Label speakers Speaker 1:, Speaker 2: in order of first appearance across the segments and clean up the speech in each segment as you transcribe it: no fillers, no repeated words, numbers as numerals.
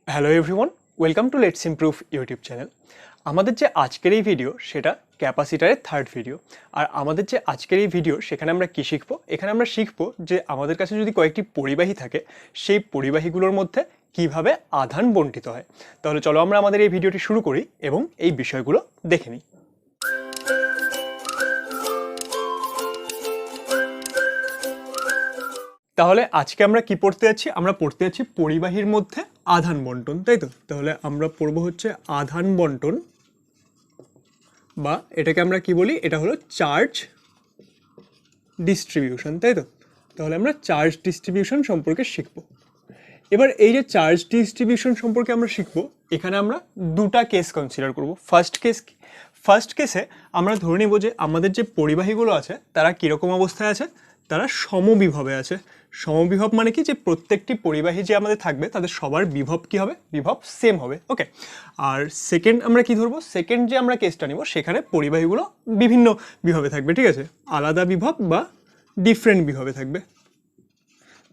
Speaker 1: Hello everyone, welcome to let's improve YouTube channel. আমাদের যে আজকের এই ভিডিও সেটা ক্যাপাসিটারের থার্ড ভিডিও। আর আমাদের যে আজকের এই ভিডিও সেখানে আমরা কি শিখবো? এখানে আমরা শিখবো যে আমাদের কাছে যদি কয়েকটি পরিবাহী থাকে সেই পরিবাহীগুলোর মধ্যে কিভাবে আধান বণ্টিত হয়। তাহলে চলো আমরা আমাদের এই ভিডিওটি শুরু করি এবং এই বিষয়গুলো দেখে নিই। তাহলে আজকে আমরা কি পড়তে যাচ্ছি? আমরা পড়তে যাচ্ছি পরিবাহীর মধ্যে আধান বন্টন, তাই তো? তাহলে আমরা পড়বো হচ্ছে আধান বন্টন, বা এটাকে আমরা কি বলি, এটা হলো চার্জ ডিস্ট্রিবিউশন, তাই তো? তাহলে আমরা চার্জ ডিস্ট্রিবিউশন সম্পর্কে শিখব। এবার এই যে চার্জ ডিস্ট্রিবিউশন সম্পর্কে আমরা শিখব, এখানে আমরা দুটা কেস কনসিডার করব। ফার্স্ট কেসে আমরা ধরে নিব যে আমাদের যে পরিবাহীগুলো আছে তারা কীরকম অবস্থায় আছে, তারা সমবিভবে আছে। সমবিভব মানে কি, যে প্রত্যেকটি পরিবাহী যে আমাদের থাকবে তাদের সবার বিভব কি হবে, বিভব সেম হবে। ওকে, আর সেকেন্ড আমরা কি ধরবো, সেকেন্ড যে আমরা কেসটা নিব সেখানে পরিবাহীগুলো বিভিন্ন বিভবে থাকবে, ঠিক আছে? আলাদা বিভব বা ডিফারেন্ট বিভবে থাকবে।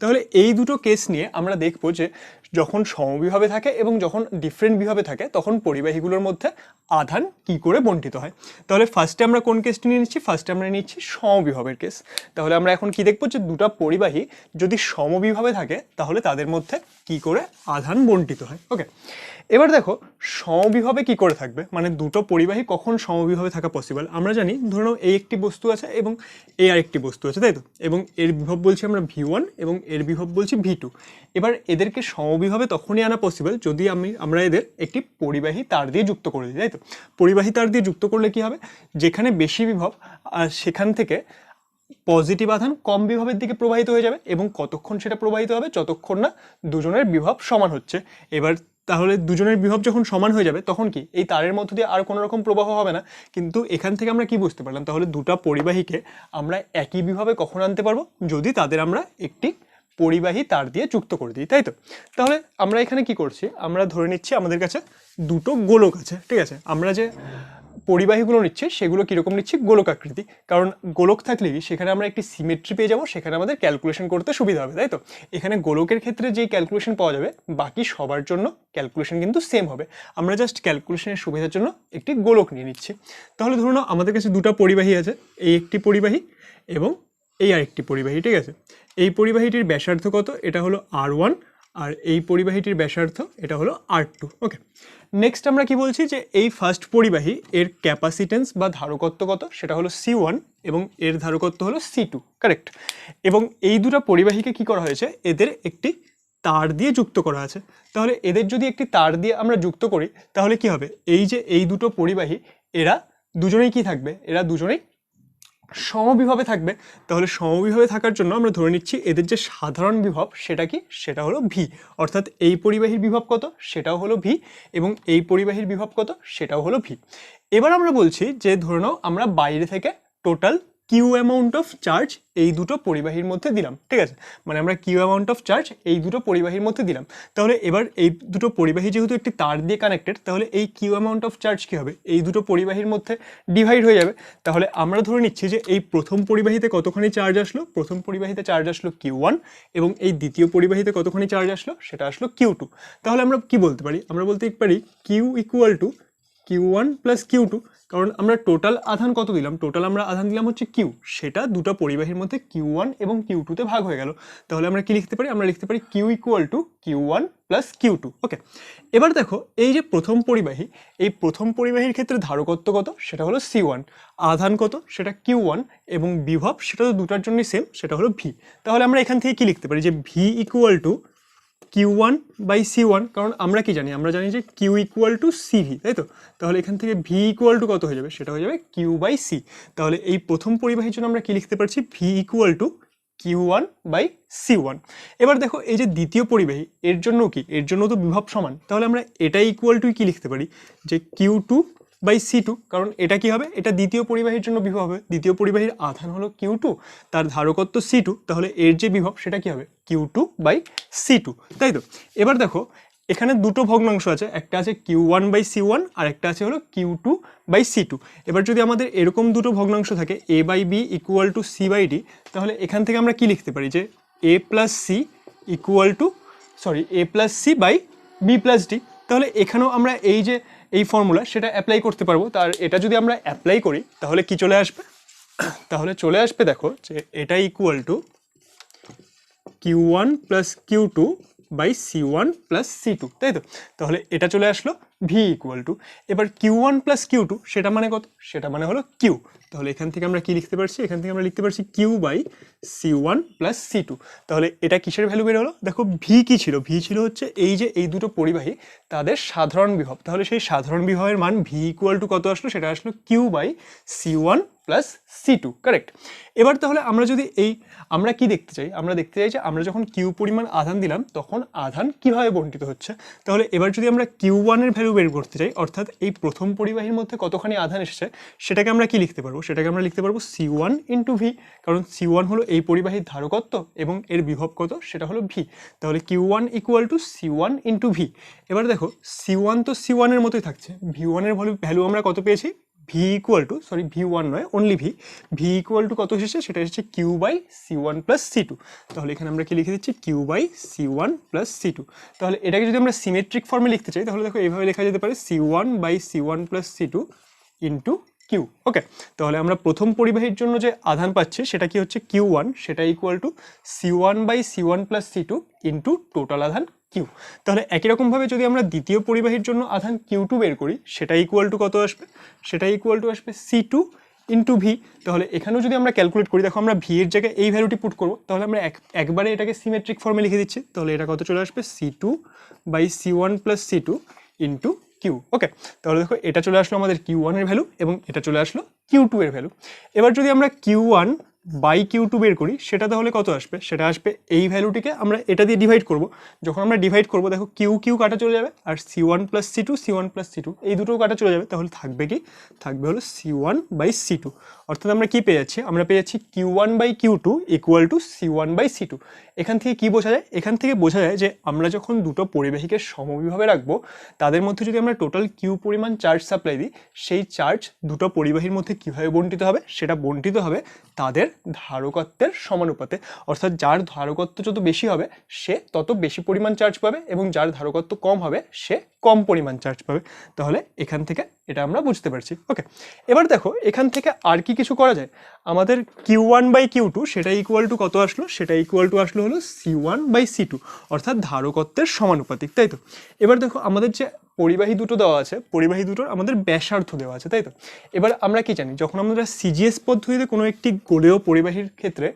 Speaker 1: তাহলে এই দুটো কেস নিয়ে আমরা দেখব যে যখন সমবিভবে থাকে এবং যখন ডিফারেন্ট বিভবে থাকে তখন পরিবাহীগুলোর মধ্যে আধান কি করে বণ্টিত হয়। তাহলে ফার্স্টে আমরা কোন কেসটি নিয়ে নিচ্ছি? ফার্স্টে আমরা নিচ্ছি সমবিভবের কেস। তাহলে আমরা এখন কি দেখব, যে দুটো পরিবাহী যদি সমবিভবে থাকে তাহলে তাদের মধ্যে কি করে আধান বণ্টিত হয়। ওকে, এবার দেখো সমবিভবে কি করে থাকবে, মানে দুটো পরিবাহী কখন সমবিভবে থাকা পসিবল। আমরা জানি, ধরো এই একটি বস্তু আছে এবং এই আরেকটি বস্তু আছে, তাই তো? এবং এর বিভব বলছি আমরা V1 এবং এর বিভব বলছি V2। এবার এদেরকে সমবিভবে তখনই আনা পসিবল যদি আমরা এদের একটি পরিবাহী তার দিয়ে যুক্ত করে দিই, তাই তো? পরিবাহী তার দিয়ে যুক্ত করলে কি হবে, যেখানে বেশি বিভব সেখান থেকে পজিটিভ আধান কম বিভবের দিকে প্রবাহিত হয়ে যাবে, এবং কতক্ষণ সেটা প্রবাহিত হবে, যতক্ষণ না দুজনের বিভব সমান হচ্ছে। এবার তাহলে দুজনের বিভব যখন সমান হয়ে যাবে তখন কি এই তারের মধ্য দিয়ে আর কোনো রকম প্রবাহ হবে না। কিন্তু এখান থেকে আমরা কি বুঝতে পারলাম, তাহলে দুটো পরিবাহীকে আমরা একই বিভবে কখন আনতে পারবো, যদি তাদের আমরা একটি পরিবাহী তার দিয়ে যুক্ত করে দিই, তাই তো? তাহলে আমরা এখানে কি করছি, আমরা ধরে নিচ্ছি আমাদের কাছে দুটো গোলক আছে, ঠিক আছে? আমরা যে পরিবাহীগুলো নিচ্ছি সেগুলো কীরকম নিচ্ছি, গোলকাকৃতি। কারণ গোলক থাকলে সেখানে আমরা একটি সিমেট্রি পেয়ে যাবো, সেখানে আমাদের ক্যালকুলেশন করতে সুবিধা হবে, তাই তো? এখানে গোলকের ক্ষেত্রে যেই ক্যালকুলেশন পাওয়া যাবে বাকি সবার জন্য ক্যালকুলেশন কিন্তু সেম হবে। আমরা জাস্ট ক্যালকুলেশনের সুবিধার জন্য একটি গোলক নিয়ে নিচ্ছি। তাহলে ধরুন আমাদের কাছে দুটো পরিবাহী আছে, এই একটি পরিবাহী এবং এই আরেকটি পরিবাহী, ঠিক আছে? এই পরিবাহীটির ব্যাসার্ধ কত, এটা হলো R1, আর এই পরিবাহীটির ব্যাসার্ধ এটা হলো R2। ওকে, নেক্সট আমরা কি বলছি, যে এই ফার্স্ট পরিবাহী এর ক্যাপাসিটেন্স বা ধারকত্ব কত, সেটা হলো C1 এবং এর ধারকত্ব হলো C2, কারেক্ট? এবং এই দুটো পরিবাহীকে কি করা হয়েছে, এদের একটি তার দিয়ে যুক্ত করা আছে। তাহলে এদের যদি একটি তার দিয়ে আমরা যুক্ত করি তাহলে কি হবে, এই যে এই দুটো পরিবাহী এরা দুজনেই কি থাকবে, এরা দুজনেই সমবিভবে থাকবে। তাহলে সমবিভবে থাকার জন্য আমরা ধরে নিচ্ছি এদের যে সাধারণ বিভব সেটা কি, সেটা হলো ভি। অর্থাৎ এই পরিবাহীর বিভব কত, সেটাও হলো ভি, এবং এই পরিবাহীর বিভব কত, সেটাও হলো ভি। এবার আমরা বলছি যে ধরে নাও আমরা বাইরে থেকে total Q amount of charge এই দুটো পরিবাহীর মধ্যে দিলাম, ঠিক আছে? মানে আমরা কিউ অ্যামাউন্ট অফ চার্জ এই দুটো পরিবাহীর মধ্যে দিলাম। তাহলে এবার এই দুটো পরিবাহী যেহেতু একটি তার দিয়ে কানেক্টেড, তাহলে এই কিউ অ্যামাউন্ট অফ চার্জ কী হবে, এই দুটো পরিবাহীর মধ্যে ডিভাইড হয়ে যাবে। তাহলে আমরা ধরে নিচ্ছি যে এই প্রথম পরিবাহীতে কতখানি চার্জ আসলো, প্রথম পরিবাহীতে চার্জ আসলো Q1, এবং এই দ্বিতীয় পরিবাহীতে কতখানি চার্জ আসলো, সেটা আসলো Q2। তাহলে আমরা কি বলতে পারি, আমরা বলতে পারি Q equal to Q1 plus Q2, কারণ আমরা টোটাল আধান কত দিলাম, টোটাল আমরা আধান দিলাম হচ্ছে Q, সেটা দুটো পরিবাহীর মধ্যে Q1 এবং Q2 তে ভাগ হয়ে গেল। তাহলে আমরা কি লিখতে পারি, আমরা লিখতে পারি Q equal to Q1 plus Q2। ওকে, এবার দেখো এই যে প্রথম পরিবাহী, এই প্রথম পরিবাহীর ক্ষেত্রে ধারকত্ব কত, সেটা হলো C1, আধান কত, সেটা Q1, এবং বিভব সেটা তো দুটার জন্যই সেম, সেটা হলো V। তাহলে আমরা এখান থেকে কি লিখতে পারি, যে V equal to Q1 by C1, কারণ আমরা কি জানি, আমরা জানি যে Q ইকুয়াল টু CV, তাই তো? তাহলে এখান থেকে V ইকুয়াল টু কত হয়ে যাবে, সেটা হয়ে যাবে Q বাই C। তাহলে এই প্রথম পরিবাহীর জন্য আমরা কি লিখতে পারছি, V equal to Q1 by C1। এবার দেখো এই যে দ্বিতীয় পরিবাহী, এর জন্য কি, এর জন্য তো বিভব সমান, তাহলে আমরা এটা ইকুয়াল টু কি লিখতে পারি, যে Q2 বাই C2, কারণ এটা কি হবে, এটা দ্বিতীয় পরিবাহীর জন্য বিভব হবে। দ্বিতীয় পরিবাহীর আধান হলো Q2, তার ধারকত্ব C2, তাহলে এর যে বিভব সেটা কি হবে, Q2 বাই C2, তাই তো? এবার দেখো এখানে দুটো ভগ্নাংশ আছে, একটা আছে Q1 বাই C1 আর একটা আছে হলো Q2 বাই C2। এবার যদি আমাদের এরকম দুটো ভগ্নাংশ থাকে A by B equal to C by D, তাহলে এখান থেকে আমরা কি লিখতে পারি, যে A plus C equal to A plus C by B plus D. তাহলে এখানেও আমরা এই যে এই ফর্মুলা সেটা অ্যাপ্লাই করতে পারবো। তার এটা যদি আমরা অ্যাপ্লাই করি তাহলে কি চলে আসবে, তাহলে চলে আসবে দেখো যে এটা equal to Q1 plus Q2 by C1 plus C2, তাই তো? তাহলে এটা চলে আসলো V ইকুয়াল টু, এবার Q1 প্লাস Q2 সেটা মানে কত, সেটা মানে হলো Q। তাহলে এখান থেকে আমরা কি লিখতে পারছি, এখান থেকে আমরা লিখতে পারছি Q by C1 plus C2। তাহলে এটা কিসের ভ্যালু বের হলো, দেখো V কি ছিল, V ছিল হচ্ছে এই যে এই দুটো পরিবাহী তাদের সাধারণ বিভব। তাহলে সেই সাধারণ বিভবের মান V ইকুয়াল টু কত আসলো, সেটা আসলো Q by C1 plus C2, correct. এবার তাহলে আমরা যদি আমরা কি দেখতে চাই, আমরা দেখতে চাই যে আমরা যখন Q পরিমাণ আধান দিলাম তখন আধান কিভাবে বণ্টিত হচ্ছে। তাহলে এবার যদি আমরা Q1 এর ভ্যালু বের করতে চাই, অর্থাৎ এই প্রথম পরিবাহীর মধ্যে কতখানি আধান এসেছে, সেটাকে আমরা কি লিখতে পারবো, সেটাকে আমরা লিখতে পারবো C1 ইন্টু V, কারণ C1 হলো এই পরিবাহীর ধারকত্ব এবং এর বিভব কত, সেটা হলো V। তাহলে Q1 equal to C1 into V। এবার দেখো C1 তো C1 এর মতোই থাকছে, V1 এর ভ্যালু আমরা কত পেয়েছি, V equal to, sorry V1 নয়, অনলি V ইকুয়াল টু কত এসেছে, সেটা এসেছে Q by C1 plus C2। তাহলে এখানে আমরা কি লিখে দিচ্ছি, Q by C1 plus C2। তাহলে এটাকে যদি আমরা সিমেট্রিক ফর্মে লিখতে চাই তাহলে দেখো এইভাবে লেখা যেতে পারে C1 by C1 plus C2 into Q। Okay, তাহলে আমরা প্রথম পরিবাহীর জন্য যে আধান পাচ্ছি সেটা কি হচ্ছে Q1, সেটা equal to C1 by C1 plus C2 into total আধান Q। তাহলে একই রকমভাবে যদি আমরা দ্বিতীয় পরিবাহীর জন্য আধান Q2 বের করি, সেটা ইকুয়াল টু কত আসবে, সেটা ইকুয়াল টু আসবে C2 ইন্টু V। তাহলে এখানেও যদি আমরা ক্যালকুলেট করি, দেখো আমরা V এর জায়গায় এই ভ্যালুটি পুট করবো, তাহলে আমরা একবারে এটাকে সিমেট্রিক ফর্মে লিখে দিচ্ছি। তাহলে এটা কত চলে আসবে, C2 by C1 plus C2 into Q। Okay, তাহলে দেখো এটা চলে আসলো আমাদের Q1 এর ভ্যালু এবং এটা চলে আসলো Q2 এর ভ্যালু। এবার যদি আমরা Q1 বাই Q2 বের করি, সেটা তাহলে কত আসবে, সেটা আসবে এই ভ্যালুটিকে আমরা এটা দিয়ে ডিভাইড করব। যখন আমরা ডিভাইড করব দেখো Q কাটা চলে যাবে আর C1 প্লাস C2 এই দুটোও কাটা চলে যাবে। তাহলে থাকবে কি, থাকবে হলো C1 বাই C2। অর্থাৎ আমরা কি পেয়ে যাচ্ছি, আমরা পেয়ে যাচ্ছি Q1 by Q2 equal to C1 by C2। এখান থেকে কি বোঝা যায়, এখান থেকে বোঝা যায় যে আমরা যখন দুটো পরিবাহীকে সমবিভাবে রাখবো তাদের মধ্যে যদি আমরা টোটাল Q পরিমাণ চার্জ সাপ্লাই দিই, সেই চার্জ দুটো পরিবাহীর মধ্যে কিভাবে বণ্টিত হবে, সেটা বণ্টিত হবে তাদের ধারকত্বের সমানুপাতে। অর্থাৎ যার ধারকত্ব যত বেশি হবে সে তত বেশি পরিমাণ চার্জ পাবে এবং যার ধারকত্ব কম হবে সে কম পরিমাণ চার্জ পাবে। তাহলে এখান থেকে এটা আমরা বুঝতে পারছি। ওকে, এবার দেখো এখান থেকে আর কি কিছু করা যায়, আমাদের Q1 বাই Q2 সেটা ইকুয়াল টু কত আসলো, সেটা ইকুয়াল টু আসলো হলো C1 বাই C2, অর্থাৎ ধারকত্বের সমানুপাতিক, তাই তো? এবার দেখো আমাদের যে পরিবাহী দুটো দেওয়া আছে, পরিবাহী দুটোর আমাদের ব্যাসার্ধ দেওয়া আছে, তাই তো? এবার আমরা কি জানি, যখন আমরা সিজিএস পদ্ধতিতে কোনো একটি গোলীয় পরিবাহীর ক্ষেত্রে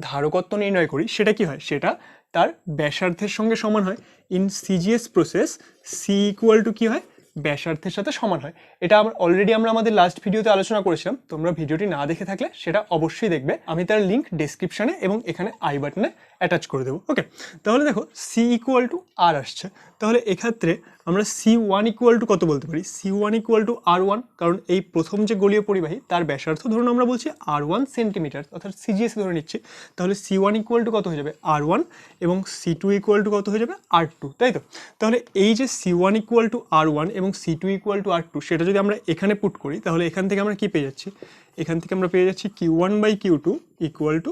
Speaker 1: ধারকত্ব নির্ণয় করি, সেটা কি হয়, সেটা তার ব্যাসার্ধের সঙ্গে সমান হয়। In CGS process C equal to কি হয়, ব্যাসার্ধের সাথে সমান হয়। এটা অলরেডি আমরা আমাদের লাস্ট ভিডিওতে আলোচনা করেছিলাম, তোমরা ভিডিওটি না দেখে থাকলে সেটা অবশ্যই দেখবে, আমি তার লিঙ্ক ডেসক্রিপশনে এবং এখানে আই বাটনে অ্যাটাচ করে দেবো। ওকে, তাহলে দেখো সি ইকুয়াল টু আর আসছে, তাহলে এক্ষেত্রে আমরা C1 ইকুয়াল টু কত বলতে পারি, C1 ইকুয়াল টু R1, কারণ এই প্রথম যে গোলীয় পরিবাহী তার ব্যাসার্ধ ধরুন আমরা বলছি R1 সেন্টিমিটার, অর্থাৎ সিজিএস ধরে নিচ্ছি। তাহলে C1 ইকুয়াল টু কত হয়ে যাবে, R1, এবং C2 ইকুয়াল টু কত হয়ে যাবে, R2, তাই তো? তাহলে এই যে C1 ইকুয়াল টু R1 এবং C2 ইকুয়াল টু R2 সেটা যদি আমরা এখানে পুট করি, তাহলে এখান থেকে আমরা কি পেয়ে যাচ্ছি, এখান থেকে আমরা পেয়ে যাচ্ছি Q1 by Q2 equal to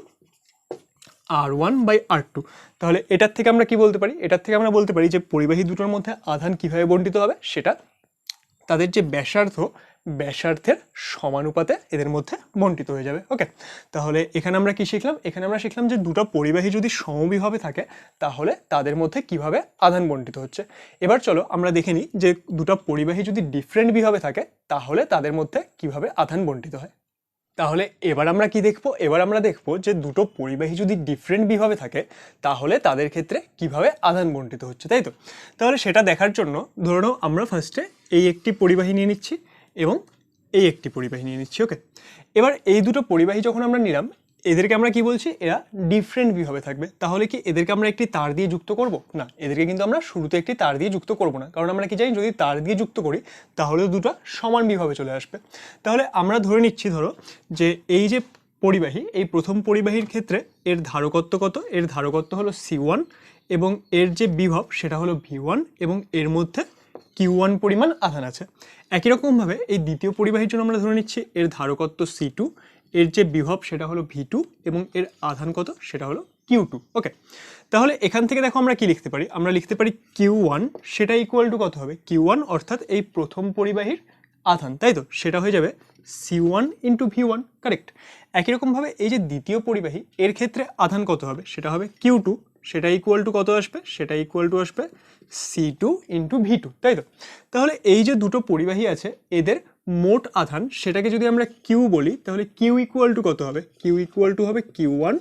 Speaker 1: R1 by R2। তাহলে এটার থেকে আমরা কি বলতে পারি, এটার থেকে আমরা বলতে পারি যে পরিবাহী দুটোর মধ্যে আধান কিভাবে বণ্টিত হবে, সেটা তাদের যে ব্যাসার্ধের সমানুপাতে এদের মধ্যে বণ্টিত হয়ে যাবে। ওকে, তাহলে এখানে আমরা কি শিখলাম, এখানে আমরা শিখলাম যে দুটো পরিবাহী যদি সমবিভাবে থাকে তাহলে তাদের মধ্যে কিভাবে আধান বণ্টিত হচ্ছে। এবার চলো আমরা দেখে নিই যে দুটো পরিবাহী যদি ডিফারেন্ট বিভাবে থাকে তাহলে তাদের মধ্যে কিভাবে আধান বণ্টিত হয়। তাহলে এবার আমরা কি দেখবো, এবার আমরা দেখবো যে দুটো পরিবাহী যদি ডিফারেন্ট বিভাবে থাকে তাহলে তাদের ক্ষেত্রে কিভাবে আধান বণ্টিত হচ্ছে, তাই তো? তাহলে সেটা দেখার জন্য ধরে নাও আমরা ফার্স্টে এই একটি পরিবাহী নিয়ে নিচ্ছি এবং এই একটি পরিবাহী নিয়ে নিচ্ছি। ওকে, এবার এই দুটো পরিবাহী যখন আমরা নিলাম, এদেরকে আমরা কি বলছি, এরা ডিফারেন্ট বিভাবে থাকবে। তাহলে কি এদেরকে আমরা একটি তার দিয়ে যুক্ত করব না, এদেরকে কিন্তু আমরা শুরুতে একটি তার দিয়ে যুক্ত করব না, কারণ আমরা কি জানি যদি তার দিয়ে যুক্ত করি তাহলে দুটো সমান বিভাবে চলে আসবে। তাহলে আমরা ধরে নিচ্ছি, ধরো যে এই যে পরিবাহী, এই প্রথম পরিবাহীর ক্ষেত্রে এর ধারকত্ব কত, এর ধারকত্ব হলো C1 এবং এর যে বিভব সেটা হলো V1 এবং এর মধ্যে Q1 পরিমাণ আধান আছে। একই রকমভাবে এই দ্বিতীয় পরিবাহীর জন্য আমরা ধরে নিচ্ছি এর ধারকত্ব C2, এর যে বিভব সেটা হলো V2 এবং এর আধান কত, সেটা হলো কিউ টু। ওকে, তাহলে এখান থেকে দেখো আমরা কি লিখতে পারি, আমরা লিখতে পারি কিউ ওয়ান সেটা ইকুয়াল টু কত হবে, কিউ ওয়ান অর্থাৎ এই প্রথম পরিবাহীর আধান, তাই তো, সেটা হয়ে যাবে C one into V one. Correct. একই রকমভাবে এই যে দ্বিতীয় পরিবাহী এর ক্ষেত্রে আধান কত হবে, সেটা হবে কিউ টু, সেটা ইকুয়াল টু কত আসবে, সেটা ইকুয়াল টু আসবে C two into V two, তাই তো। তাহলে এই যে দুটো পরিবাহী আছে এদের মোট আধান সেটাকে যদি আমরা কিউ বলি তাহলে কিউ ইকুয়াল টু কত হবে, কিউ ইকুয়াল টু হবে Q one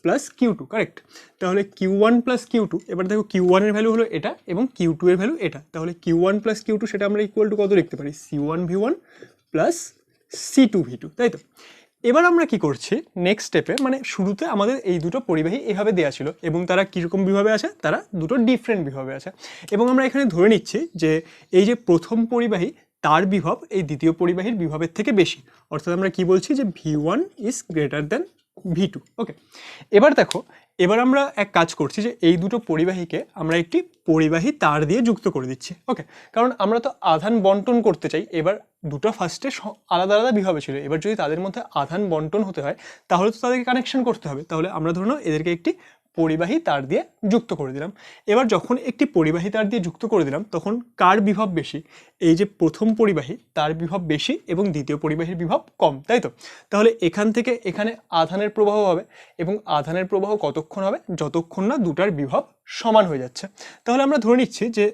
Speaker 1: plus Q two. Correct. তাহলে Q one plus Q two, এবার দেখো কিউ ওয়ানের ভ্যালু হলো এটা এবং কিউ টু এর ভ্যালু এটা, তাহলে Q one plus Q two সেটা আমরা ইকুয়াল টু কত লিখতে পারি, C one V one plus C two V two, তাই তো। এবার আমরা কি করছি নেক্সট স্টেপে, মানে শুরুতে আমাদের এই দুটো পরিবাহী এভাবে দেওয়া ছিল এবং তারা কীরকম বিভাবে আছে, তারা দুটো ডিফারেন্ট বিভাবে আছে এবং আমরা এখানে ধরে নিচ্ছি যে এই যে প্রথম পরিবাহী তার বিভব এই দ্বিতীয় পরিবাহীর বিভবের থেকে বেশি, অর্থাৎ আমরা কি বলছি যে V one is greater than V two. Okay, এবার দেখো, এবার আমরা এক কাজ করছি যে এই দুটো পরিবাহীকে আমরা একটি পরিবাহী তার দিয়ে যুক্ত করে দিচ্ছি। ওকে, কারণ আমরা তো আধান বন্টন করতে চাই, এবার দুটো ফার্স্টে আলাদা আলাদা বিভাবে ছিল, এবার যদি তাদের মধ্যে আধান বন্টন হতে হয় তাহলে তো তাদেরকে কানেকশন করতে হবে, তাহলে আমরা ধরুন এদেরকে একটি পরিবাহী তার দিয়ে যুক্ত করে দিলাম। এবার যখন একটি পরিবাহী তার দিয়ে যুক্ত করে দিলাম তখন কার বিভব বেশি, এই যে প্রথম পরিবাহী তার বিভব বেশি এবং দ্বিতীয় পরিবাহীর বিভব কম, তাই তো। তাহলে এখান থেকে এখানে আধানের প্রবাহ হবে এবং আধানের প্রবাহ কতক্ষণ হবে, যতক্ষণ না দুটার বিভব সমান হয়ে যাচ্ছে। তাহলে আমরা ধরে নিচ্ছি যে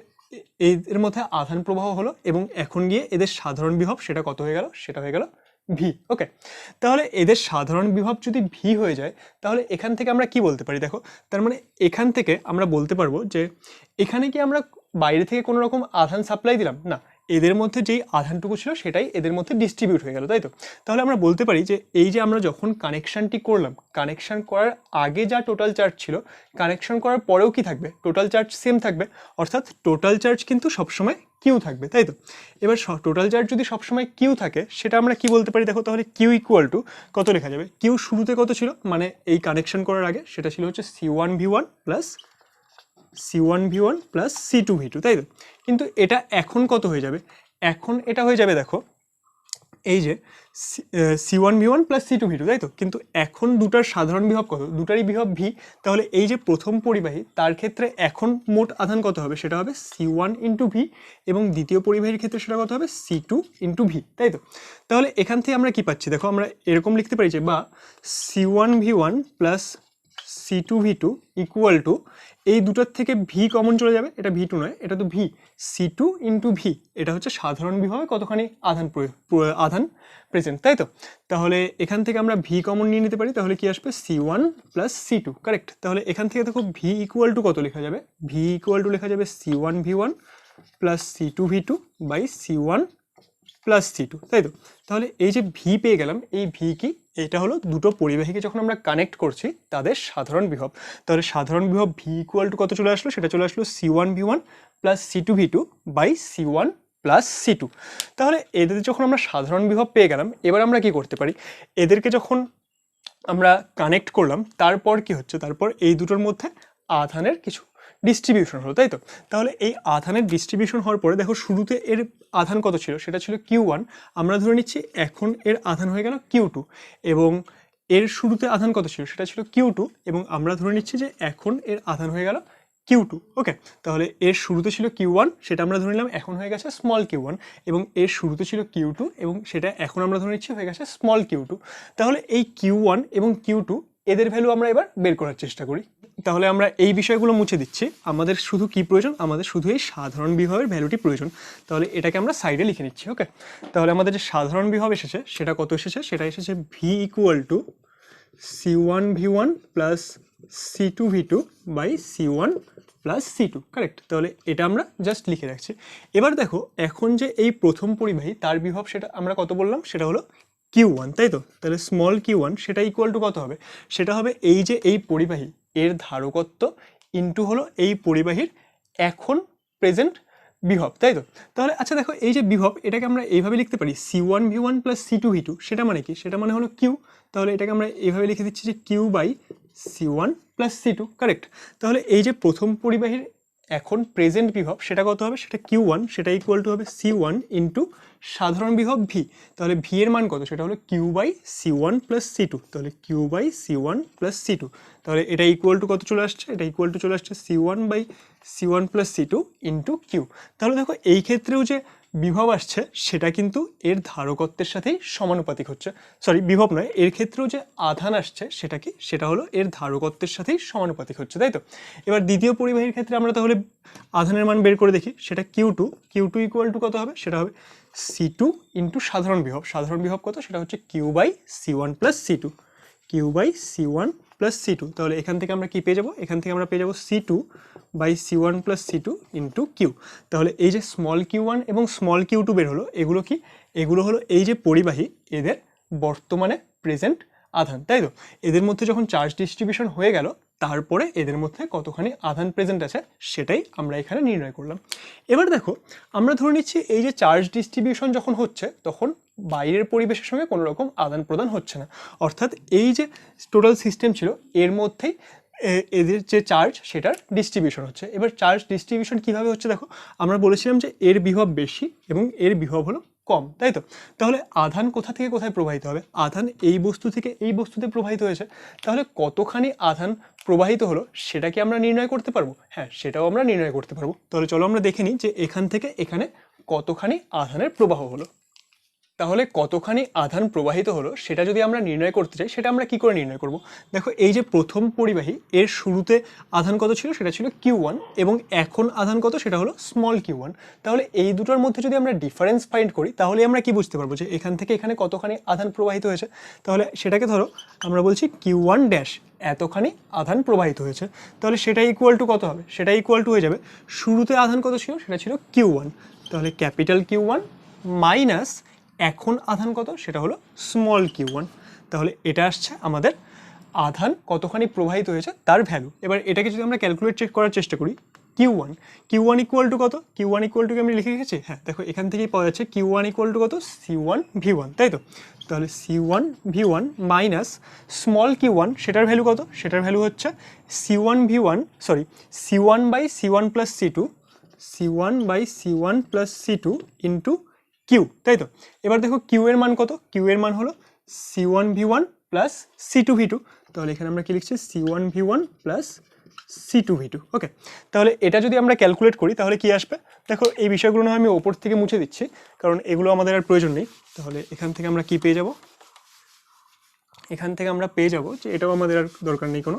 Speaker 1: এর মধ্যে আধান প্রবাহ হলো এবং এখন গিয়ে এদের সাধারণ বিভব সেটা কত হয়ে গেল, সেটা হয়ে গেল ভি। ওকে, তাহলে এদের সাধারণ বিভব যদি ভি হয়ে যায় তাহলে এখান থেকে আমরা কি বলতে পারি, দেখো, তার মানে এখান থেকে আমরা বলতে পারবো যে এখানে কি আমরা বাইরে থেকে কোনো রকম আধান সাপ্লাই দিলাম না, এদের মধ্যে যেই আধানটুকু ছিল সেটাই এদের মধ্যে ডিস্ট্রিবিউট হয়ে গেল, তাই তো। তাহলে আমরা বলতে পারি যে এই যে আমরা যখন কানেকশানটি করলাম, কানেকশান করার আগে যা টোটাল চার্জ ছিল কানেকশন করার পরেও কি থাকবে, টোটাল চার্জ সেম থাকবে, অর্থাৎ টোটাল চার্জ কিন্তু সবসময় কিউ থাকবে, তাই তো। এবার টোটাল চার্জ যদি সবসময় কিউ থাকে সেটা আমরা কি বলতে পারি, দেখো, তাহলে কিউ ইকুয়াল টু কত লেখা যাবে, কিউ শুরুতে কত ছিল, মানে এই কানেকশন করার আগে সেটা ছিল হচ্ছে C one V one plus C one V one plus C two V two, তাই তো। কিন্তু এটা এখন কত হয়ে যাবে, এখন এটা হয়ে যাবে, দেখো, এই যে C one V one plus C two V two, তাই তো। কিন্তু এখন দুটার সাধারণ বিভব কত, দুটারই বিভব ভি, তাহলে এই যে প্রথম পরিবাহী তার ক্ষেত্রে এখন মোট আধান কত হবে, সেটা হবে সি ওয়ান ইন্টু ভি এবং দ্বিতীয় পরিবাহীর ক্ষেত্রে সেটা কত হবে সি টু ইন্টু ভি, তাই তো। তাহলে এখান থেকে আমরা কি পাচ্ছি, দেখো, আমরা এরকম লিখতে পারি যে বা C one V one plus C two V two equal to, এই দুটোর থেকে ভি কমন চলে যাবে, এটা ভি টু নয়, এটা তো V, C two into V, এটা হচ্ছে সাধারণ বিভবে কতখানি আধান প্রেজেন্ট, তাই তো। তাহলে এখান থেকে আমরা ভি কমন নিয়ে নিতে পারি, তাহলে কি আসবে C one plus C two. Correct. তাহলে এখান থেকে দেখো ভি ইকুয়াল টু কত লেখা যাবে, ভি ইকুয়াল টু লেখা যাবে C one V one plus C two V two by C one plus C two, তাই তো। তাহলে এই যে ভি পেয়ে গেলাম, এই ভি কি, এটা হলো দুটো পরিবাহীকে যখন আমরা কানেক্ট করছি তাদের সাধারণ বিভব। তাহলে সাধারণ বিভব ভি ইকুয়াল টু কত চলে আসলো, সেটা চলে আসলো C one V one plus C two V two by C one plus C two. তাহলে এদের যখন আমরা সাধারণ বিভব পেয়ে গেলাম, এবার আমরা কি করতে পারি, এদেরকে যখন আমরা কানেক্ট করলাম তারপর কি হচ্ছে, তারপর এই দুটোর মধ্যে আধানের কিছু ডিস্ট্রিবিউশন হলো, তাই তো। তাহলে এই আধানের ডিস্ট্রিবিউশন হওয়ার পরে দেখো শুরুতে এর আধান কত ছিল, সেটা ছিল কিউ ওয়ান, আমরা ধরে নিচ্ছি এখন এর আধান হয়ে গেল কিউ টু, এবং এর শুরুতে আধান কত ছিল, সেটা ছিল কিউ টু, এবং আমরা ধরে নিচ্ছি যে এখন এর আধান হয়ে গেল কিউ টু। ওকে, তাহলে এর শুরুতে ছিল কিউ ওয়ান, সেটা আমরা ধরে নিলাম এখন হয়ে গেছে স্মল কিউ ওয়ান, এবং এর শুরুতে ছিল কিউ টু এবং সেটা এখন আমরা ধরে নিচ্ছি হয়ে গেছে স্মল কিউ টু। তাহলে এই কিউ ওয়ান এবং কিউ টু এদের ভ্যালু আমরা এবার বের করার চেষ্টা করি। তাহলে আমরা এই বিষয়গুলো মুছে দিচ্ছি, আমাদের শুধু কি প্রয়োজন, আমাদের শুধু এই সাধারণ বিভবের ভ্যালুটি প্রয়োজন। তাহলে এটাকে আমরা সাইডে লিখে নিচ্ছি। ওকে, তাহলে আমাদের যে সাধারণ বিভব এসেছে সেটা কত এসেছে, সেটা এসেছে V equal to C one V one plus C two V two by C one plus C two. Correct. তাহলে এটা আমরা জাস্ট লিখে রাখছি। এবার দেখো এখন যে এই প্রথম পরিবাহী তার বিভব সেটা আমরা কত বললাম, সেটা হলো কিউ ওয়ান, তাই তো। তাহলে স্মল কিউ ওয়ান সেটা ইকুয়াল টু কত হবে, সেটা হবে এই যে এই পরিবাহী এর ধারকত্ব ইন্টু হলো এই পরিবাহীর এখন প্রেজেন্ট বিভব, তাই তো। তাহলে আচ্ছা দেখো এই যে বিভব এটাকে আমরা এইভাবে লিখতে পারি C one V one plus C two V two, সেটা মানে কি, সেটা মানে হলো কিউ। তাহলে এটাকে আমরা এইভাবে লিখে দিচ্ছি যে Q by C one plus C two. Correct. তাহলে এই যে প্রথম পরিবাহীর এখন প্রেজেন্ট বিভব সেটা কত হবে, সেটা Q1, সেটা ইকুয়াল টু হবে C1 ইন্টু সাধারণ বিভব V। তাহলে V এর মান কত, সেটা হলো Q/C1 প্লাস C2। তাহলে Q/C1 প্লাস C2, তাহলে এটা ইকুয়াল টু কত চলে আসছে, এটা ইকুয়াল টু চলে আসছে C1/C1 plus C2 into Q। তাহলে দেখো এই ক্ষেত্রেও যে বিভব আসছে সেটা কিন্তু এর ধারকত্বের সাথেই সমানুপাতিক হচ্ছে, সরি বিভব নয়, এর ক্ষেত্রেও যে আধান আসছে সেটা কি, সেটা হলো এর ধারকত্বের সাথেই সমানুপাতিক হচ্ছে, তাই তো। এবার দ্বিতীয় পরিবাহীর ক্ষেত্রে আমরা তাহলে আধানের মান বের করে দেখি, সেটা Q2 ইকুয়াল টু কত হবে, সেটা হবে C2 ইন্টু সাধারণ বিভব। সাধারণ বিভব কত, সেটা হচ্ছে Q/C1 plus C2, Q/C1 plus C2। তাহলে এখান থেকে আমরা কি পেয়ে যাবো, এখান থেকে আমরা পেয়ে যাবো C2/C1 plus C2 into Q। তাহলে এই যে স্মল Q1 এবং স্মল Q2 বের হলো, এগুলো কি, এগুলো হলো এই যে পরিবাহী এদের বর্তমানে প্রেজেন্ট আধান, তাই তো। এদের মধ্যে যখন চার্জ ডিস্ট্রিবিউশন হয়ে গেল তারপরে এদের মধ্যে কতখানি আধান প্রেজেন্ট আছে সেটাই আমরা এখানে নির্ণয় করলাম। এবার দেখো আমরা ধরে নিচ্ছি এই যে চার্জ ডিস্ট্রিবিউশন যখন হচ্ছে তখন বাইরের পরিবেশের সঙ্গে কোনো রকম আদান প্রদান হচ্ছে না, অর্থাৎ এই যে টোটাল সিস্টেম ছিল এর মধ্যেই এদের যে চার্জ সেটার ডিস্ট্রিবিউশন হচ্ছে। এবার চার্জ ডিস্ট্রিবিউশন কিভাবে হচ্ছে দেখো, আমরা বলেছিলাম যে এর বিভব বেশি এবং এর বিভব হলো কম, তাই তো। তাহলে আধান কোথা থেকে কোথায় প্রবাহিত হবে, আধান এই বস্তু থেকে এই বস্তুতে প্রবাহিত হয়েছে, তাহলে কতখানি আধান প্রবাহিত হলো সেটা কি আমরা নির্ণয় করতে পারবো, হ্যাঁ সেটাও আমরা নির্ণয় করতে পারবো। তাহলে চলো আমরা দেখে নিই যে এখান থেকে এখানে কতখানি আধানের প্রবাহ হলো। তাহলে কতখানি আধান প্রবাহিত হলো সেটা যদি আমরা নির্ণয় করতে চাই সেটা আমরা কি করে নির্ণয় করব, দেখো এই যে প্রথম পরিবাহী এর শুরুতে আধান কত ছিল, সেটা ছিল Q1 এবং এখন আধান কত, সেটা হলো স্মল Q1। তাহলে এই দুটোর মধ্যে যদি আমরা ডিফারেন্স ফাইন্ড করি তাহলে আমরা কি বুঝতে পারবো যে এখান থেকে এখানে কতখানি আধান প্রবাহিত হয়েছে। তাহলে সেটাকে ধরো আমরা বলছি Q1 ড্যাশ এতখানি আধান প্রবাহিত হয়েছে, তাহলে সেটা ইকুয়াল টু কত হবে, সেটা ইকুয়াল টু হয়ে যাবে শুরুতে আধান কত ছিল, সেটা ছিল Q1, তাহলে ক্যাপিটাল Q1 মাইনাস এখন আধান কত, সেটা হলো স্মল Q1। তাহলে এটা আসছে আমাদের আধান কতখানি প্রবাহিত হয়েছে তার ভ্যালু। এবার এটাকে যদি আমরা ক্যালকুলেট চেক করার চেষ্টা করি, Q1 ইকুয়াল টু কত, Q1 ইকুয়াল টু কি আমি লিখে রেখেছি, হ্যাঁ দেখো এখান থেকেই পাওয়া যাচ্ছে Q1 ইকুয়াল টু কত, C1V1, তাই তো। তাহলে C1V1 মাইনাস স্মল Q1 সেটার ভ্যালু কত, সেটার ভ্যালু হচ্ছে C1/C1 plus C2, C1/C1 plus C2 into Q, তাই তো। এবার দেখো Q এর মান কত, Q এর মান হলো C1V1 প্লাস C2V2। তাহলে এখানে আমরা কি লিখছি, C1V1 প্লাস C2V2। ওকে, তাহলে এটা যদি আমরা ক্যালকুলেট করি তাহলে কি আসবে, দেখো এই বিষয়গুলো না আমি ওপর থেকে মুছে দিচ্ছি কারণ এগুলো আমাদের আর প্রয়োজন নেই। তাহলে এখান থেকে আমরা কি পেয়ে যাব, এখান থেকে আমরা পেয়ে যাব যে এটাও আমাদের আর দরকার নেই কোনো,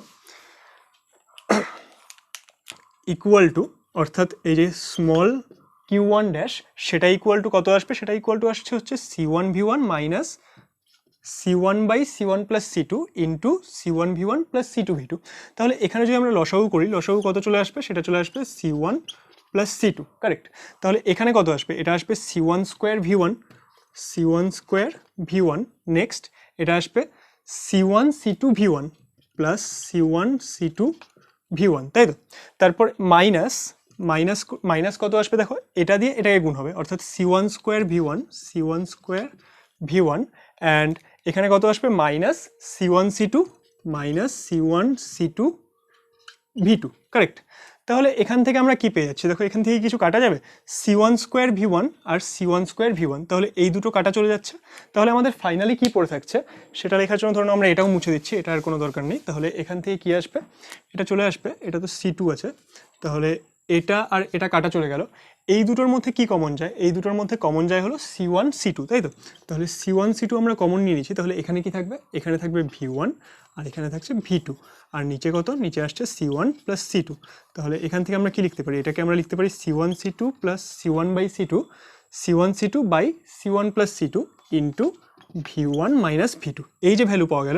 Speaker 1: ইকুয়াল টু, অর্থাৎ এই যে স্মল Q1 ড্যাশ সেটা ইকুয়াল টু কত আসবে, সেটা ইকুয়াল টু আসছে হচ্ছে C1V1 minus C1/C1 plus C2 into C1V1 plus C2V2। তাহলে এখানে যদি আমরা লসাগু করি, লসাগু কত চলে আসবে, সেটা চলে আসবে C1 প্লাস C2, কারেক্ট। তাহলে এখানে কত আসবে, এটা আসবে C1 স্কোয়ার V1, নেক্সট এটা আসবে C1C2V1 প্লাস C1C2V1, তাই তো। তারপর মাইনাস কত আসবে, দেখো এটা দিয়ে এটাকে গুণ হবে, অর্থাৎ C1 স্কোয়ার V1 অ্যান্ড এখানে কত আসবে মাইনাস C1C2, কারেক্ট। তাহলে এখান থেকে আমরা কি পেয়ে যাচ্ছি, দেখো এখান থেকে কিছু কাটা যাবে, C1 স্কোয়ার V1 আর C1 স্কোয়ার V1, তাহলে এই দুটো কাটা চলে যাচ্ছে। তাহলে আমাদের ফাইনালি কি পড়ে থাকছে সেটা লেখার জন্য ধরুন আমরা এটাও মুছে দিচ্ছি, এটা আর কোনো দরকার নেই। তাহলে এখান থেকে কি আসবে, এটা চলে আসবে, এটা তো C2 আছে, তাহলে এটা আর এটা কাটা চলে গেল, এই দুটোর মধ্যে কি কমন যায়, এই দুটোর মধ্যে কমন যায় হলো C1C2, তাই তো। তাহলে C1C2 আমরা কমন নিয়ে নিচ্ছি, তাহলে এখানে কি থাকবে, এখানে থাকবে V1 আর এখানে থাকছে V2 আর নিচে কত, নিচে আসছে C1 প্লাস C2। তাহলে এখান থেকে আমরা কি লিখতে পারি, এটাকে আমরা লিখতে পারি C1C2 plus C1/C1 plus C2 into V1 minus V2। এই যে ভ্যালু পাওয়া গেল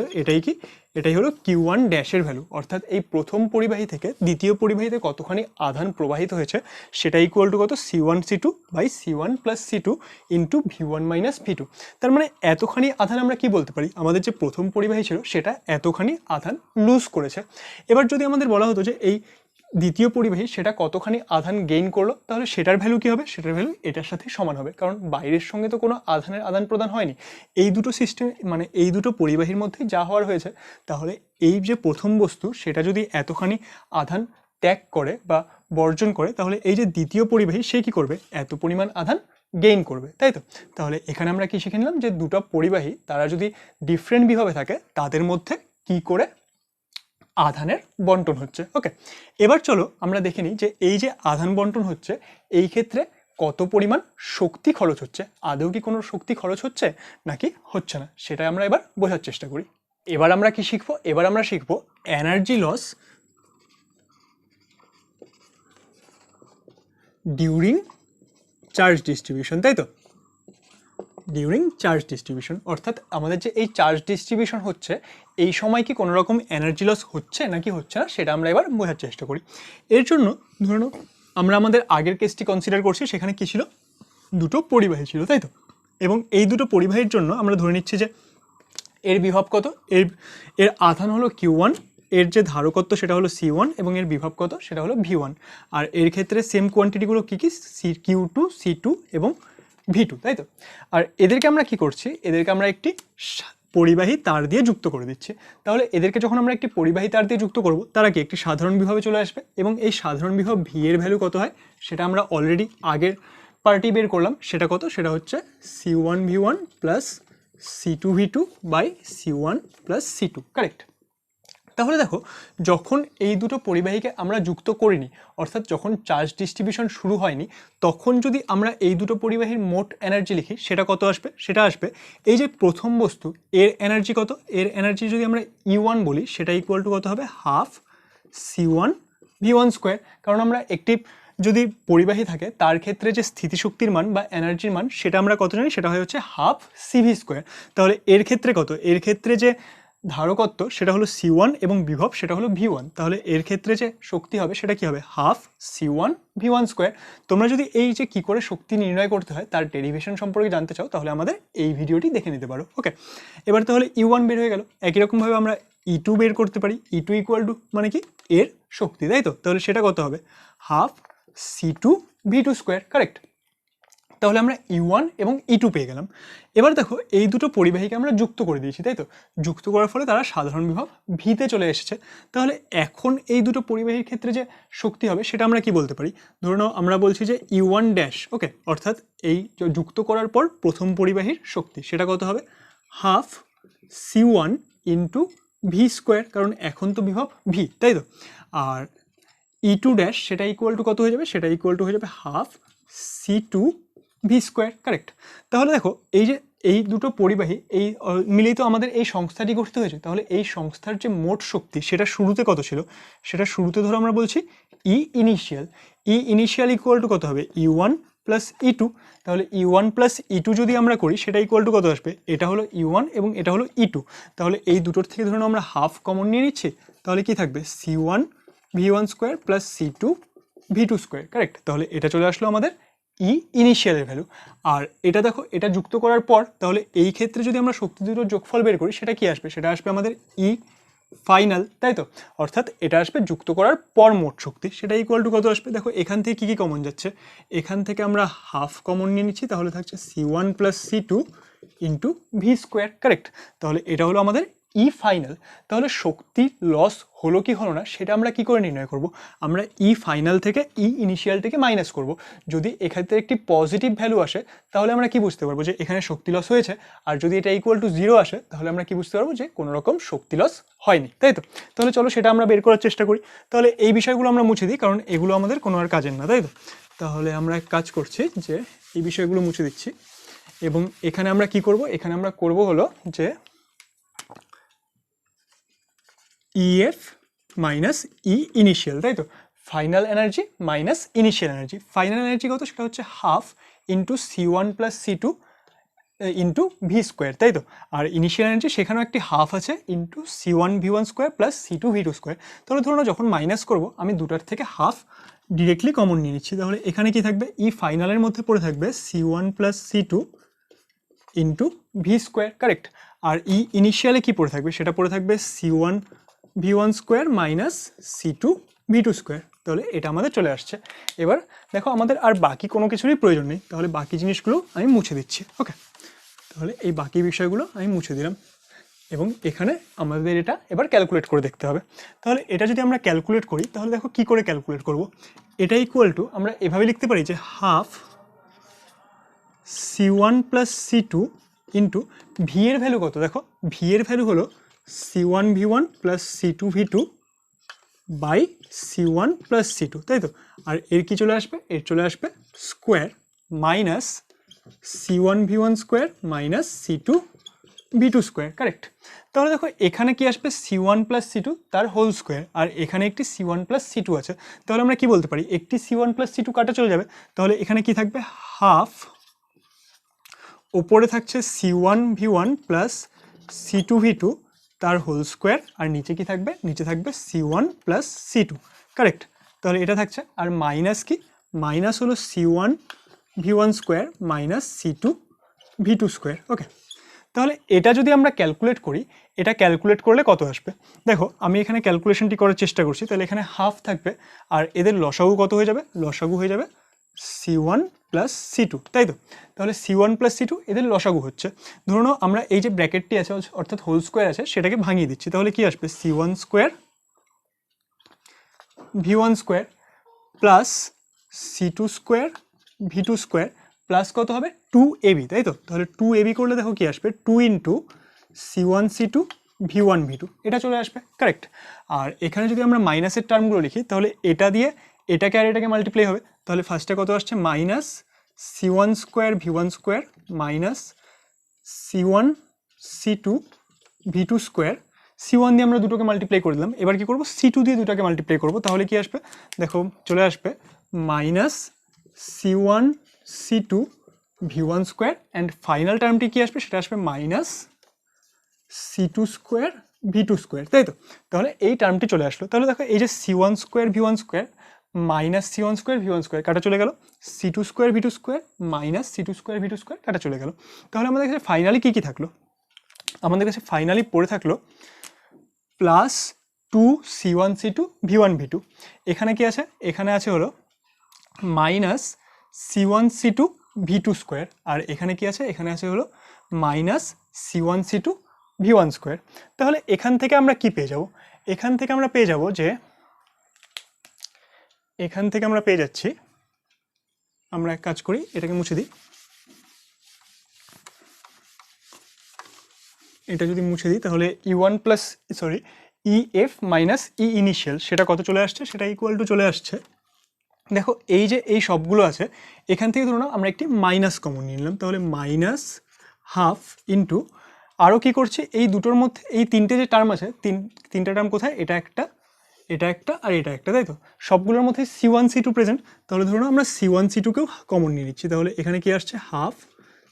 Speaker 1: এটাই হলো Q1 ড্যাশের ভ্যালু, অর্থাৎ এই প্রথম পরিবাহী থেকে দ্বিতীয় পরিবাহীতে কতখানি আধান প্রবাহিত হয়েছে সেটা ইকুয়াল টু কত, C1C2/C1 plus C2 into V1 minus V2। তার মানে এতখানি আধান আমরা কি বলতে পারি, আমাদের যে প্রথম পরিবাহী ছিল সেটা এতখানি আধান লুজ করেছে। এবার যদি আমাদের বলা হতো যে এই দ্বিতীয় পরিবাহী সেটা কতখানি আধান গেইন করলো, তাহলে সেটার ভ্যালু কি হবে, সেটার ভ্যালু এটার সাথে সমান হবে, কারণ বাইরের সঙ্গে তো কোনো আধানের আদান প্রদান হয়নি, এই দুটো সিস্টেম মানে এই দুটো পরিবাহীর মধ্যে যা হওয়ার হয়েছে। তাহলে এই যে প্রথম বস্তু সেটা যদি এতখানি আধান ত্যাগ করে বা বর্জন করে তাহলে এই যে দ্বিতীয় পরিবাহী সে কি করবে, এত পরিমাণ আধান গেইন করবে, তাই তো। তাহলে এখানে আমরা কি শিখে নিলাম যে দুটো পরিবাহী তারা যদি ডিফারেন্ট বিভবে থাকে তাদের মধ্যে কি করে আধানের বন্টন হচ্ছে। ওকে, এবার চলো আমরা দেখে নিই যে এই যে আধান বন্টন হচ্ছে এই ক্ষেত্রে কত পরিমাণ শক্তি খরচ হচ্ছে, আদৌ কি কোনো শক্তি খরচ হচ্ছে নাকি হচ্ছে না, সেটা আমরা এবার বোঝার চেষ্টা করি। এবার আমরা কি শিখবো, এবার আমরা শিখবো energy loss during charge distribution, তাই তো, ডিউরিং চার্জ ডিস্ট্রিবিউশন। অর্থাৎ আমাদের যে এই চার্জ ডিস্ট্রিবিউশন হচ্ছে এই সময় কি কোনো রকম এনার্জি লস হচ্ছে নাকি হচ্ছে না সেটা আমরা এবার বোঝার চেষ্টা করি। এর জন্য ধরে নাও আমরা আমাদের আগের কেসটি কনসিডার করছি, সেখানে কি ছিল, দুটো পরিবাহী ছিল, তাই তো। এবং এই দুটো পরিবাহীর জন্য আমরা ধরে নিচ্ছি যে এর বিভব কত, এর আধান হলো Q1, এর যে ধারকত্ব সেটা হলো C1 এবং এর বিভব কত সেটা হলো V1। আর এর ক্ষেত্রে সেম কোয়ান্টিটিগুলো কী কী, Q2, C2 এবং V2, তাই তো। আর এদেরকে আমরা কি করছি, এদেরকে আমরা একটি পরিবাহী তার দিয়ে যুক্ত করে দিচ্ছি। তাহলে এদেরকে যখন আমরা একটি পরিবাহী তার দিয়ে যুক্ত করব তারা কি একটি সাধারণ বিভবে চলে আসবে এবং এই সাধারণ বিভব V এর ভ্যালু কত হয় সেটা আমরা অলরেডি আগের পার্টি বের করলাম, সেটা কত, সেটা হচ্ছে C1 V1 plus C2 V2 by C1 plus C2, correct. তাহলে দেখো যখন এই দুটো পরিবাহীকে আমরা যুক্ত করিনি, অর্থাৎ যখন চার্জ ডিস্ট্রিবিউশন শুরু হয়নি, তখন যদি আমরা এই দুটো পরিবাহীর মোট এনার্জি লিখি সেটা কত আসবে, সেটা আসবে এই যে প্রথম বস্তু এর এনার্জি কত, এর এনার্জি যদি আমরা E1 বলি সেটা ইকুয়াল টু কত হবে, হাফ C1 V1 স্কোয়ার। কারণ আমরা একটি যদি পরিবাহী থাকে তার ক্ষেত্রে যে স্থিতিশক্তির মান বা এনার্জির মান সেটা আমরা কত জানি, সেটা হচ্ছে হাফ CV স্কোয়ার। তাহলে এর ক্ষেত্রে কত, এর ক্ষেত্রে যে ধারকত্ব সেটা হলো C1 এবং বিভব সেটা হলো V1, তাহলে এর ক্ষেত্রে যে শক্তি হবে সেটা কি হবে, হাফ C1 V1 স্কোয়ার। তোমরা যদি এই যে কি করে শক্তি নির্ণয় করতে হয় তার ডেরিভেশন সম্পর্কে জানতে চাও তাহলে আমাদের এই ভিডিওটি দেখে নিতে পারো। ওকে, এবার তাহলে E1 বের হয়ে গেল, একই রকমভাবে আমরা E2 বের করতে পারি, E2 ইকুয়াল টু মানে কি এর শক্তি, তাই তো। তাহলে সেটা কত হবে, half C2 V2 square, correct. তাহলে আমরা E1 এবং E2 পেয়ে গেলাম। এবার দেখো এই দুটো পরিবাহীকে আমরা যুক্ত করে দিয়েছি, তাই তো। যুক্ত করার ফলে তারা সাধারণ বিভব ভিতে চলে এসেছে। তাহলে এখন এই দুটো পরিবাহীর ক্ষেত্রে যে শক্তি হবে সেটা আমরা কি বলতে পারি, ধরে নাও আমরা বলছি যে E1 ড্যাশ, ওকে, অর্থাৎ এই যুক্ত করার পর প্রথম পরিবাহীর শক্তি সেটা কত হবে, half C1 into V square, কারণ এখন তো বিভব ভি, তাই তো। আর E2 ড্যাশ সেটা ইকুয়াল টু কত হয়ে যাবে, সেটা ইকুয়াল টু হয়ে যাবে half C2 V square, correct. তাহলে দেখো এই যে এই দুটো পরিবাহী এই মিলেই তো আমাদের এই সংস্থাটি গঠিত হয়েছে। তাহলে এই সংস্থার যে মোট শক্তি সেটা শুরুতে কত ছিল, সেটা শুরুতে ধরো আমরা বলছি ই ইনিশিয়াল ইকুয়াল টু কত হবে, E1 প্লাস E2। তাহলে E1 প্লাস E2 যদি আমরা করি সেটা ইকুয়াল টু কত আসবে, এটা হলো E1 এবং এটা হলো E2। তাহলে এই দুটোর থেকে ধরুন আমরা হাফ কমন নিয়ে নিচ্ছি, তাহলে কি থাকবে, C1 V1 square plus C2 V2 square, correct. তাহলে এটা চলে আসলো আমাদের ইনিশিয়ালের ভ্যালু। আর এটা দেখো এটা যুক্ত করার পর তাহলে এই ক্ষেত্রে যদি আমরা শক্তি দুটোর যোগফল বের করি সেটা কি আসবে, সেটা আসবে আমাদের ফাইনাল, তাই তো। অর্থাৎ এটা আসবে যুক্ত করার পর মোট শক্তি, সেটা ইকুয়াল টু কত আসবে, দেখো এখান থেকে কি কি কমন যাচ্ছে, এখান থেকে আমরা হাফ কমন নিয়ে নিচ্ছি, তাহলে থাকছে C1 plus C2 into V square, correct. তাহলে এটা হলো আমাদের ফাইনাল। তাহলে শক্তি লস হলো কি হলো না সেটা আমরা কি করে নির্ণয় করব, আমরা ফাইনাল থেকে ইনিশিয়াল থেকে মাইনাস করব। যদি এক্ষেত্রে একটি পজিটিভ ভ্যালু আসে তাহলে আমরা কি বুঝতে পারবো যে এখানে শক্তি লস হয়েছে, আর যদি এটা ইকুয়াল টু 0 আসে তাহলে আমরা কি বুঝতে পারবো যে কোনো রকম শক্তি লস হয়নি, তাই তো। তাহলে চলো সেটা আমরা বের করার চেষ্টা করি। তাহলে এই বিষয়গুলো আমরা মুছে দিই কারণ এগুলো আমাদের কোনো আর কাজের না, তাই তো। তাহলে আমরা এক কাজ করছি যে এই বিষয়গুলো মুছে দিচ্ছি এবং এখানে আমরা কি করব, এখানে আমরা করব হলো যে EF মাইনাস ইনিশিয়াল, তাই তো। Final energy minus initial energy, final energy কত, সেটা হচ্ছে half into C1 plus C2 into V square, তাই তো। আর ইনিশিয়াল এনার্জি সেখানেও একটি হাফ আছে into C1 V1 square plus C2 V2 square. তাহলে ধরুন যখন মাইনাস করব আমি দুটার থেকে হাফ ডিরেক্টলি কমন নিয়ে নিচ্ছি, তাহলে এখানে কি থাকবে, ফাইনালের মধ্যে পড়ে থাকবে C1 plus C2 into V square, correct. আর ইনিশিয়ালে কি পড়ে থাকবে, সেটা পড়ে থাকবে C1 V1 square minus C2 V2 square. তাহলে এটা আমাদের চলে আসছে। এবার দেখো আমাদের আর বাকি কোনো কিছুরই প্রয়োজন নেই, তাহলে বাকি জিনিসগুলো আমি মুছে দিচ্ছি। ওকে, তাহলে এই বাকি বিষয়গুলো আমি মুছে দিলাম এবং এখানে আমাদের এটা এবার ক্যালকুলেট করে দেখতে হবে। তাহলে এটা যদি আমরা ক্যালকুলেট করি তাহলে দেখো কি করে ক্যালকুলেট করব, এটা ইকুয়াল টু আমরা এভাবে লিখতে পারি যে half C1 plus C2 into V এর ভ্যালু কত, দেখো ভি এর ভ্যালু হলো C1 V1 plus C2 V2 by C1 plus C2, তাই তো। আর এর কি চলে আসবে, এর চলে আসবে square minus C1 V1 square minus C2 V2 square, correct. তাহলে দেখো এখানে কি আসবে C1 প্লাস C2 তার হোল স্কোয়ার, আর এখানে একটি C1 প্লাস C2 আছে। তাহলে আমরা কি বলতে পারি, একটি C1 প্লাস C2 কাটা চলে যাবে, তাহলে এখানে কি থাকবে হাফ, ওপরে থাকছে C1 V1 plus C2 V2 তার হোল স্কোয়ার, আর নিচে কি থাকবে, নিচে থাকবে C1 প্লাস C2, কারেক্ট। তাহলে এটা থাকছে, আর মাইনাস কি, মাইনাস হলো C1 V1 square minus C2 V2 square, ওকে। তাহলে এটা যদি আমরা ক্যালকুলেট করি, এটা ক্যালকুলেট করলে কত আসবে, দেখো আমি এখানে ক্যালকুলেশনটি করার চেষ্টা করছি। তাহলে এখানে হাফ থাকবে, আর এদের লসাগু কত হয়ে যাবে, লসাগু হয়ে যাবে C1 প্লাস C2, তাই তো। তাহলে C1 প্লাস C2 এদের লসাগু হচ্ছে, ধরুন আমরা এই যে ব্র্যাকেটটি আছে অর্থাৎ হোল স্কোয়ার আছে সেটাকে ভাঙিয়ে দিচ্ছি। তাহলে কি আসবে C1 square V1 square plus C2 square V2 square plus কত হবে 2AB, তাই তো। তাহলে 2AB করলে দেখো কি আসবে 2 into C1 C2 V1 V2, এটা চলে আসবে, কারেক্ট। আর এখানে যদি আমরা মাইনাসের টার্মগুলো লিখি তাহলে এটা দিয়ে এটাকে আর এটাকে মাল্টিপ্লাই হবে। তাহলে ফার্স্টে কত আসছে minus C1 square V1 square minus C1 C2 V2 square, C1 দিয়ে আমরা দুটোকে মাল্টিপ্লাই করে দিলাম। এবার কি করব, C2 দিয়ে দুটোকে মাল্টিপ্লাই করব। তাহলে কি আসবে, দেখো চলে আসবে minus C1 C2 V1 square, and final টার্মটি কি আসবে, সেটা আসবে minus C2 square V2 square, তাই তো। তাহলে এই টার্মটি চলে আসলো। তাহলে দেখো এই যে C1 square V1 square minus C1 square V1 square কাটা চলে গেল, C2 square V2 square minus C2 square V2 square কাটা চলে গেল। তাহলে আমাদের কাছে ফাইনালি কী কী থাকলো, আমাদের কাছে ফাইনালি পড়ে থাকলো plus 2 C1 C2 V1 V2, এখানে কি আছে, এখানে আছে হলো minus C1 C2 V2 square, আর এখানে কি আছে, এখানে আছে হলো minus C1 C2 V1 square. তাহলে এখান থেকে আমরা কি পেয়ে যাব, এখান থেকে আমরা পেয়ে যাব যে, এখান থেকে আমরা পেয়ে যাচ্ছি, আমরা এক কাজ করি এটাকে মুছে দিই, এটা যদি মুছে দিই তাহলে E1 plus EF minus E initial সেটা কত চলে আসছে, সেটা ইকুয়াল টু চলে আসছে, দেখো এই যে এই সবগুলো আছে এখান থেকে ধরুন আমরা একটি মাইনাস কমন নিয়ে নিলাম। তাহলে মাইনাস হাফ ইন্টু আরও কী করছি, এই দুটোর মধ্যে এই তিনটে যে টার্ম আছে তিনটে টার্ম কোথায়, এটা একটা, এটা একটা, আর এটা একটা, তাই তো। সবগুলোর মধ্যে C1 C2 প্রেজেন্ট, তাহলে ধরুন আমরা C1 C2কেও কমন নিয়ে নিচ্ছি। তাহলে এখানে কি আসছে হাফ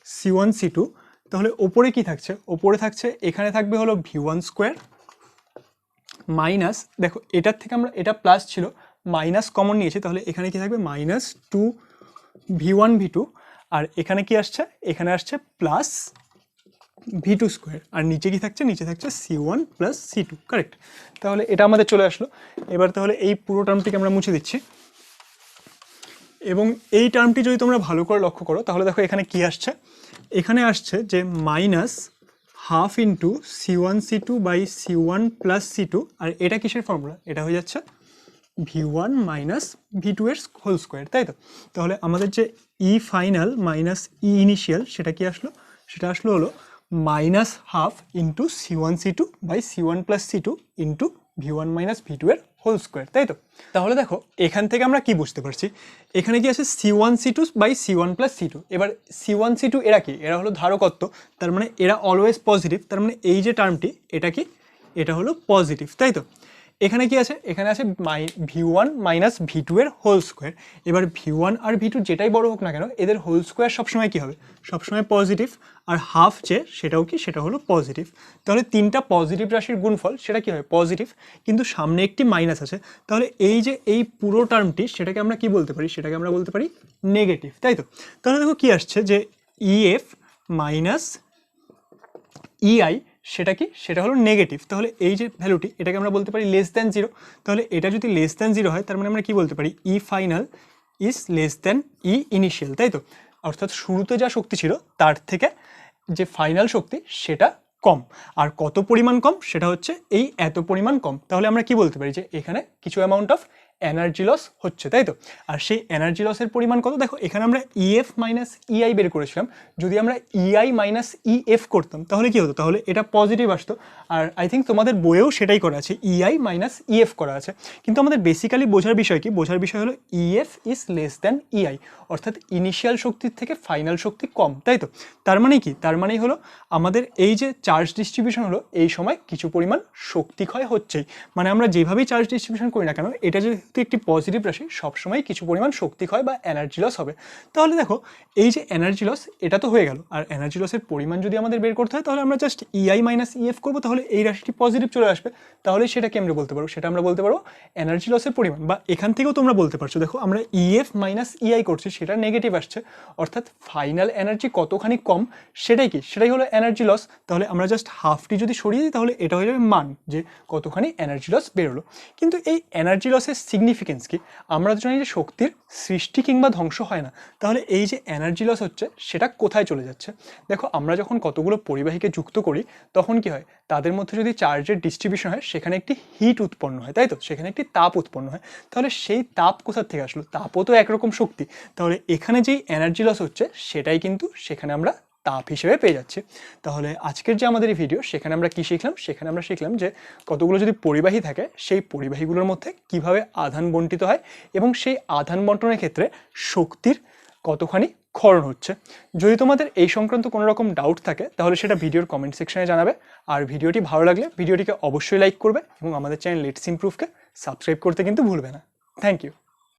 Speaker 1: C1 C2, তাহলে ওপরে কি থাকছে, ওপরে থাকছে এখানে থাকবে হলো V1 স্কোয়ার মাইনাস, দেখো এটার থেকে আমরা এটা প্লাস ছিল মাইনাস কমন নিয়েছি, তাহলে এখানে কি থাকবে মাইনাস 2 V1 V2, আর এখানে কি আসছে, এখানে আসছে প্লাস V2 স্কোয়ার, আর নিচে কি থাকছে, নিচে থাকছে C1 প্লাস C2, কারেক্ট। তাহলে এটা আমাদের চলে আসলো। এবার তাহলে এই পুরো টার্মটিকে আমরা মুছে দিচ্ছি, এবং এই টার্মটি যদি তোমরা ভালো করে লক্ষ্য করো তাহলে দেখো এখানে কি আসছে, এখানে আসছে যে minus half into C1 C2 by C1 plus C2, আর এটা কিসের ফর্মুলা, এটা হয়ে যাচ্ছে V1 মাইনাস V2 এর হোল স্কোয়ার, তাই তো। তাহলে আমাদের যে E final minus E initial সেটা কি আসলো, সেটা আসলো হলো minus half into C1 C2 by C1 plus C2 into V1 minus V2 এর হোল স্কোয়ার, তাই তো। তাহলে দেখো এখান থেকে আমরা কি বুঝতে পারছি, এখানে কি আছে C1 C2 by C1 plus C2। এবার C1 C2 এরা কি, এরা হলো ধারকত্ব, তার মানে এরা অলওয়েজ পজিটিভ, তার মানে এই যে টার্মটি এটা কি, এটা হলো পজিটিভ, তাই তো। এখানে কি আছে, এখানে আছে V1 মাইনাস V2 এর হোল স্কোয়ার। এবার V1 আর V2 যেটাই বড় হোক না কেন এদের হোল স্কোয়ার সবসময় কী হবে, সবসময় পজিটিভ, আর হাফ যে সেটাও কি, সেটা হলো পজিটিভ। তাহলে তিনটা পজিটিভ রাশির গুণফল সেটা কী হবে, পজিটিভ, কিন্তু সামনে একটি মাইনাস আছে, তাহলে এই যে এই পুরো টার্মটি সেটাকে আমরা কি বলতে পারি, সেটাকে আমরা বলতে পারি নেগেটিভ, তাই তো। তাহলে দেখো কি আসছে যে EF মাইনাস EI সেটা কি, সেটা হলো নেগেটিভ। তাহলে এই যে ভ্যালুটি এটাকে আমরা বলতে পারি লেস দ্যান 0। তাহলে এটা যদি লেস দ্যান 0 হয় তার মানে আমরা কি বলতে পারি, E final is less than E initial, তাই তো। অর্থাৎ শুরুতে যা শক্তি ছিল তার থেকে যে ফাইনাল শক্তি সেটা কম, আর কত পরিমাণ কম, সেটা হচ্ছে এই এত পরিমাণ কম। তাহলে আমরা কি বলতে পারি যে এখানে কিছু অ্যামাউন্ট অফ এনার্জি লস হচ্ছে, তাই তো? আর সেই এনার্জি লসের পরিমাণ কত দেখো, এখানে আমরা ইএফ মাইনাস ইআই বের করেছিলাম। যদি আমরা ইআই মাইনাস ইএফ করতাম তাহলে কি হতো, তাহলে এটা পজিটিভ আসতো। আর আই থিঙ্ক তোমাদের বইয়েও সেটাই করা আছে, ইআই মাইনাস ইএফ করা আছে। কিন্তু আমাদের বেসিক্যালি বোঝার বিষয় কি, বোঝার বিষয় হলো ইএফ ইজ লেস দ্যান ইআই, অর্থাৎ ইনিশিয়াল শক্তির থেকে ফাইনাল শক্তি কম, তাই তো? তার মানে কি, তার মানেই হলো আমাদের এই যে চার্জ ডিস্ট্রিবিউশন হলো এই সময় কিছু পরিমাণ শক্তি ক্ষয় হচ্ছেই। মানে আমরা যেভাবেই চার্জ ডিস্ট্রিবিউশন করি না কেন, এটা যেহেতু একটি পজিটিভ রাশি, সবসময় কিছু পরিমাণ শক্তি ক্ষয় বা এনার্জি লস হবে। তাহলে দেখো এই যে এনার্জি লস, এটা তো হয়ে গেল। আর এনার্জি লসের পরিমাণ যদি আমাদের বের করতে হয় তাহলে আমরা জাস্ট ইআই মাইনাস ইএফ করবো, তাহলে এই রাশিটি পজিটিভ চলে আসবে। তাহলে সেটাকে আমরা বলতে পারবো, সেটা আমরা বলতে পারবো এনার্জি লসের পরিমাণ। বা এখান থেকেও তোমরা বলতে পারছো, দেখো আমরা ইএফ মাইনাস ইআই করছি, সেটা নেগেটিভ আসছে, অর্থাৎ ফাইনাল এনার্জি কতখানি কম সেটাই কি, সেটাই হলো এনার্জি লস। তাহলে আমরা জাস্ট হাফটি যদি সরিয়ে দিই তাহলে এটা হয়ে যাবে মান, যে কতখানি এনার্জি লস বেরোলো। কিন্তু এই এনার্জি লসের সিগনিফিকেন্স কি, আমরা তো জানি যে শক্তির সৃষ্টি কিংবা ধ্বংস হয় না। তাহলে এই যে এনার্জি লস হচ্ছে সেটা কোথায় চলে যাচ্ছে? দেখো আমরা যখন কতগুলো পরিবাহীকে যুক্ত করি তখন কি হয়, তাদের মধ্যে যদি চার্জের ডিস্ট্রিবিউশন হয় সেখানে একটি হিট উৎপন্ন হয়, তাই তো? সেখানে একটি তাপ উৎপন্ন হয়। তাহলে সেই তাপ কোথা থেকে আসলো? তাপও তো একরকম শক্তি। তাহলে এখানে যেই এনার্জি লস হচ্ছে সেটাই কিন্তু সেখানে আমরা তাপ হিসেবে পেয়ে যাচ্ছি। তাহলে আজকের যে আমাদের এই ভিডিও, সেখানে আমরা কি শিখলাম? সেখানে আমরা শিখলাম যে কতগুলো যদি পরিবাহী থাকে সেই পরিবাহীগুলোর মধ্যে কিভাবে আধান বন্টিত হয় এবং সেই আধান বন্টনের ক্ষেত্রে শক্তির কতখানি ক্ষরণ হচ্ছে। যদি তোমাদের এই সংক্রান্ত কোনো রকম ডাউট থাকে তাহলে সেটা ভিডিওর কমেন্ট সেকশনে জানাবে। আর ভিডিওটি ভালো লাগলে ভিডিওটিকে অবশ্যই লাইক করবে এবং আমাদের চ্যানেল লেটস ইমপ্রুভকে সাবস্ক্রাইব করতে কিন্তু ভুলবে না। Thank you.